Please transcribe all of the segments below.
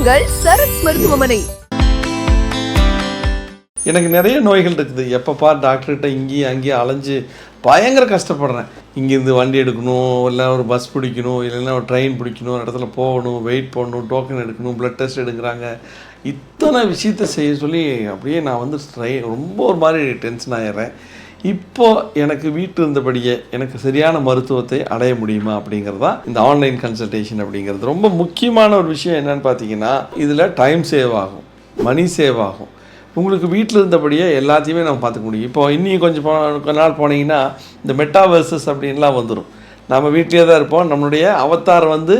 அணுகுங்கள் சரண்ஸ் மருத்துவமனை. எனக்கு நிறைய நோய்கள் இருக்குது. எப்பப்பா டாக்டர்கிட்ட இங்கேயும் அங்கேயும் அலைஞ்சு பயங்கர கஷ்டப்படுறேன். இங்கேருந்து வண்டி எடுக்கணும், இல்லை ஒரு பஸ் பிடிக்கணும், இல்லைன்னா ஒரு ட்ரெயின் பிடிக்கணும், ஒரு இடத்துல போகணும், வெயிட் பண்ணணும், டோக்கன் எடுக்கணும், ப்ளட் டெஸ்ட் எடுக்கிறாங்க. இத்தனை விஷயத்த செய்ய சொல்லி அப்படியே நான் வந்து ரொம்ப ஒரு மாதிரி டென்ஷன் ஆகிடுறேன். இப்போது எனக்கு வீட்டில் இருந்தபடியே எனக்கு சரியான மருத்துவத்தை அடைய முடியுமா அப்படிங்கிறது தான் இந்த ஆன்லைன் கன்சல்டேஷன் அப்படிங்கிறது. ரொம்ப முக்கியமான ஒரு விஷயம் என்னென்னு பார்த்தீங்கன்னா, இதில் டைம் சேவ் ஆகும், மணி சேவ் ஆகும். உங்களுக்கு வீட்டில் இருந்தபடியே எல்லாத்தையுமே நம்ம பார்த்துக்க முடியும். இப்போ இன்னும் கொஞ்ச நாள் போனீங்கன்னா இந்த மெட்டாவர்சஸ் அப்படின்லாம் வந்துடும். நம்ம வீட்டிலே தான் இருப்போம். நம்மளுடைய அவதார் வந்து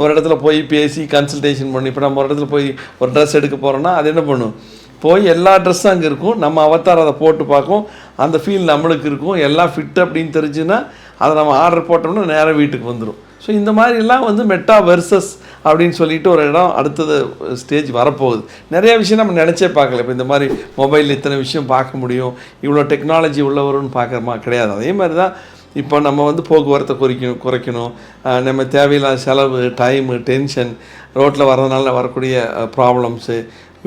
ஒரு இடத்துல போய் பேசி கன்சல்டேஷன் பண்ணி, இப்போ நம்ம ஒரு இடத்துல போய் ஒரு ட்ரெஸ் எடுக்க போகிறோன்னா அது என்ன பண்ணும், போய் எல்லா ட்ரெஸ்ஸும் அங்கே இருக்கும், நம்ம அவதார் அதை போட்டு பார்க்கும், அந்த ஃபீல் நம்மளுக்கு இருக்கும். எல்லாம் ஃபிட் அப்படின்னு தெரிஞ்சுன்னா அதை நம்ம ஆர்டர் போட்டோம்னா நேராக வீட்டுக்கு வந்துடும். ஸோ இந்த மாதிரிலாம் வந்து மெட்டாவர்சஸ் அப்படின்னு சொல்லிட்டு ஒரு இடம் அடுத்தது ஸ்டேஜ் வரப்போகுது. நிறைய விஷயம் நம்ம நினச்சே பார்க்கல. இப்போ இந்த மாதிரி மொபைலில் இத்தனை விஷயம் பார்க்க முடியும், இவ்வளோ டெக்னாலஜி உள்ளவருன்னு பார்க்குறமா கிடையாது. அதே மாதிரி தான் இப்போ நம்ம வந்து போக்குவரத்தை குறைக்கணும், நம்ம தேவையில்லாத செலவு, டைமு, டென்ஷன், ரோட்டில் வர்றதுனால வரக்கூடிய ப்ராப்ளம்ஸு,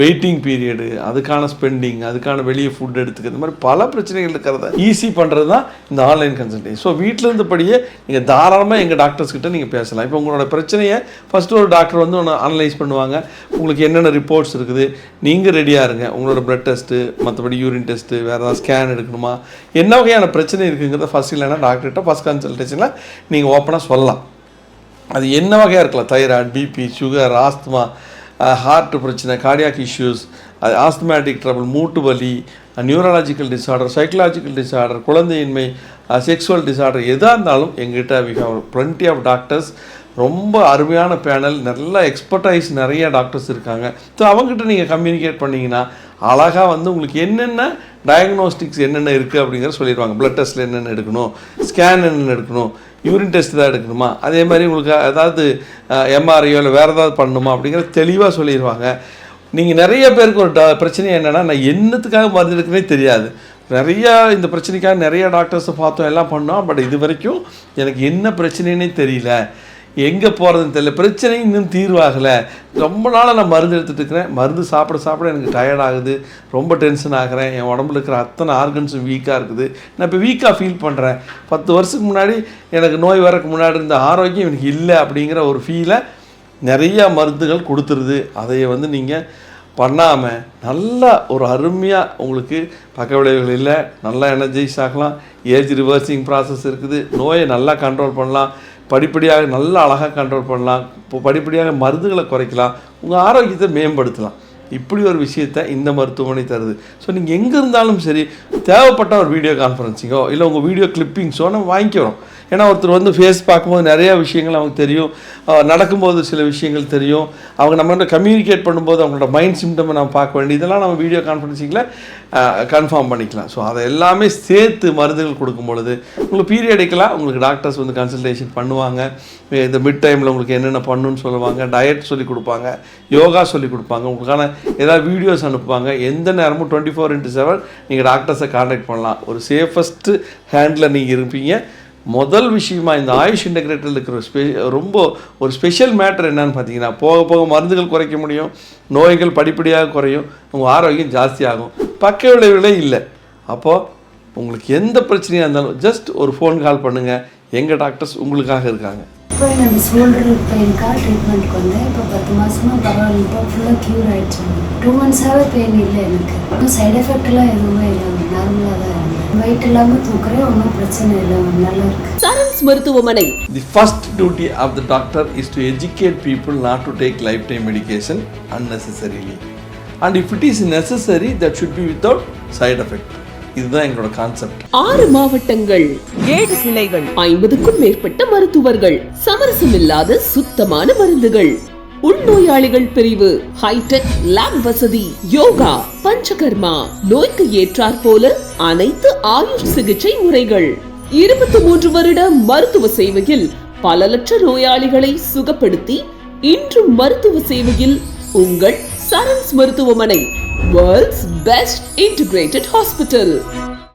வெயிட்டிங் பீரியடு, அதுக்கான ஸ்பெண்டிங், அதுக்கான வெளியே ஃபுட் எடுத்துக்க, இந்த மாதிரி பல பிரச்சனைகள் இருக்கிறத ஈஸி பண்ணுறது தான் இந்த ஆன்லைன் கன்சல்டேஷன். ஸோ வீட்டில் இருந்தபடியே நீங்கள் தாராளமாக எங்கள் டாக்டர்ஸ்கிட்ட நீங்கள் பேசலாம். இப்போ உங்களோட பிரச்சனையை ஃபஸ்ட்டு ஒரு டாக்டர் வந்து ஒன்று அனலைஸ் பண்ணுவாங்க. உங்களுக்கு என்னென்ன ரிப்போர்ட்ஸ் இருக்குது, நீங்கள் ரெடியாக இருங்க. உங்களோட ப்ளட் டெஸ்ட்டு, மற்றபடி யூரின் டெஸ்ட்டு, வேறு ஏதாவது ஸ்கேன் எடுக்கணுமா, என்ன வகையான பிரச்சனை இருக்குங்கிறத ஃபஸ்ட் இல்லைன்னா டாக்டர்கிட்ட ஃபஸ்ட் கன்சல்டேஷனில் நீங்கள் ஓப்பனாக சொல்லலாம். அது என்ன வகையாக இருக்கலாம், thyroid, BP, sugar, asthma, heart பிரச்சனை, கார்டியாக் இஷ்யூஸ், ஆஸ்துமேட்டிக் ட்ரபிள், மூட்டு வலி, நியூரலாஜிக்கல் டிஸார்டர், சைக்கலாஜிக்கல் டிஸார்டர், குழந்தையின்மை, செக்ஸுவல் டிஸார்டர், எதாக இருந்தாலும் எங்கிட்ட we have plenty of doctors. ரொம்ப அருமையான பேனல், நல்ல எக்ஸ்பர்டைஸ் நிறைய டாக்டர்ஸ் இருக்காங்க. ஸோ அவங்ககிட்ட நீங்கள் கம்யூனிகேட் பண்ணிங்கன்னா அழகாக வந்து உங்களுக்கு என்னென்ன டயக்னோஸ்டிக்ஸ் என்னென்ன இருக்குது அப்படிங்கிறத சொல்லிடுவாங்க. ப்ளட் டெஸ்ட்டில் என்னென்ன எடுக்கணும், ஸ்கேன் என்னென்ன எடுக்கணும், யூரின் டெஸ்ட் தான் எடுக்கணுமா, அதே மாதிரி உங்களுக்கு ஏதாவது எம்ஆர்ஐயோ இல்லை வேறு ஏதாவது பண்ணணுமா அப்படிங்கிறத தெளிவாக சொல்லிடுவாங்க. நீங்கள் நிறைய பேருக்கு ஒரு பிரச்சனை என்னென்னா, நான் என்னத்துக்காக மருந்து எடுக்கவே தெரியாது. நிறையா இந்த பிரச்சனைக்காக நிறைய டாக்டர்ஸை பார்த்தோம், எல்லாம் பண்ணோம். பட் இது வரைக்கும் எனக்கு என்ன பிரச்சனைன்னே தெரியல, எங்கே போகிறதுன்னு தெரியல, பிரச்சனை இன்னும் தீர்வாகலை, ரொம்ப நாளாக நான் மருந்து எடுத்துகிட்டு இருக்கிறேன், மருந்து சாப்பிட எனக்கு டயர்ட் ஆகுது, ரொம்ப டென்ஷன் ஆகிறேன், என் உடம்புல இருக்கிற அத்தனை ஆர்கன்ஸும் வீக்காக இருக்குது, நான் இப்போ வீக்காக ஃபீல் பண்ணுறேன், 10 வருஷத்துக்கு முன்னாடி எனக்கு நோய் வரக்கு முன்னாடி இருந்த ஆரோக்கியம் எனக்கு இல்லை அப்படிங்கிற ஒரு ஃபீலை நிறையா மருந்துகள் கொடுத்துருது. அதை வந்து நீங்கள் பண்ணாமல் நல்லா ஒரு அருமையாக உங்களுக்கு பக்க விளைவுகள் இல்லை, நல்லா எனர்ஜைஸ் ஆகலாம், ஏஜ் ரிவர்சிங் ப்ராசஸ் இருக்குது, நோயை நல்லா கண்ட்ரோல் பண்ணலாம், படிப்படியாக நல்லா அழகாக கண்ட்ரோல் பண்ணலாம், இப்போ படிப்படியாக மருந்துகளை குறைக்கலாம், உங்கள் ஆரோக்கியத்தை மேம்படுத்தலாம். இப்படி ஒரு விஷயத்தை இந்த மருத்துவமனை தருது. ஸோ நீங்கள் எங்கே இருந்தாலும் சரி, தேவைப்பட்ட ஒரு வீடியோ கான்ஃபரன்சிங்கோ இல்லை உங்கள் வீடியோ கிளிப்பிங்ஸோ நம்ம வாங்கிக்கிறோம். ஏன்னா ஒருத்தர் வந்து ஃபேஸ் பார்க்கும்போது நிறையா விஷயங்கள் அவங்களுக்கு தெரியும், நடக்கும்போது சில விஷயங்கள் தெரியும், அவங்க நம்மகிட்ட கம்யூனிகேட் பண்ணும்போது அவங்களோட மைண்ட் சிம்டமை நம்ம பார்க்க வேண்டிய இதெல்லாம் நம்ம வீடியோ கான்ஃபரன்சிங்கில் கன்ஃபார்ம் பண்ணிக்கலாம். ஸோ அதை எல்லாமே சேர்த்து மருந்துகள் கொடுக்கும் பொழுது உங்களுக்கு பீரியடிக்கலாக உங்களுக்கு டாக்டர்ஸ் வந்து கன்சல்டேஷன் பண்ணுவாங்க. இந்த மிட் டைமில் உங்களுக்கு என்னென்ன பண்ணணுன்னு சொல்லுவாங்க, டயட் சொல்லி கொடுப்பாங்க, யோகா சொல்லி கொடுப்பாங்க, உங்களுக்கான ஏதாவது வீடியோஸ் அனுப்புவாங்க. எந்த நேரமும் 24/7 நீங்கள் டாக்டர்ஸை கான்டாக்ட் பண்ணலாம். ஒரு சேஃபஸ்ட்டு ஹேண்டில் நீங்கள் இருப்பீங்க. முதல் விஷயமா இந்த ஆயுஷ் இன்டெகிரேட்டரில் இருக்கிற ரொம்ப ஒரு ஸ்பெஷல் மேட்டர் என்னன்னு பார்த்தீங்கன்னா, போக போக மருந்துகள் குறைக்க முடியும், நோய்கள் படிப்படியாக குறையும், உங்கள் ஆரோக்கியம் ஜாஸ்தியாகும், பக்க விளைவுகளே இல்லை. அப்போது உங்களுக்கு எந்த பிரச்சனையாக இருந்தாலும் ஜஸ்ட் ஒரு ஃபோன் கால் பண்ணுங்கள், எங்கள் டாக்டர்ஸ் உங்களுக்காக இருக்காங்க. இப்போ எனக்கு ஷோல்டர் பெயின்காக ட்ரீட்மெண்ட்டுக்கு வந்தேன். இப்போ 10 மாதமாக பரவாயில்ல, இப்போ ஃபுல்லாக க்யூர் ஆகிடுச்சு. 2 months-ஆகவே பெயின் இல்லை எனக்கு. இன்னும் சைட் எஃபெக்ட்லாம் எதுவுமே இல்லை, நார்மலாக தான் இருந்தேன். வெயிட் இல்லாமல் தூக்குறேன், ஒன்றும் பிரச்சனை இல்லை, நல்லா இருக்கு. சரண்ஸ் மருத்துவமனை. The first duty of the doctor is to educate people not to take lifetime medication unnecessarily. And if it is necessary, that should be without side effect. இதுதான் எங்களோட கான்செப்ட். 6 மாவட்டங்கள், 7 கிளைகள், 50க்கும் மேற்பட்ட மருத்துவர்கள், சமரசமில்லாத சுத்தமான மருந்துகள், உள்நோயாளிகள் பிரிவு, ஹைடெக் லேப் வசதி, யோகா, பஞ்சகர்மா, நோய்க்கு ஏற்றாற் போல அனைத்து ஆயுஷ் சிகிச்சை முறைகள், 23 வருட மருத்துவ சேவையில் பல லட்ச நோயாளிகளை சுகப்படுத்தி இன்றும் மருத்துவ சேவையில் உங்கள் சரண்ஸ் மருத்துவமனை, World's best integrated hospital.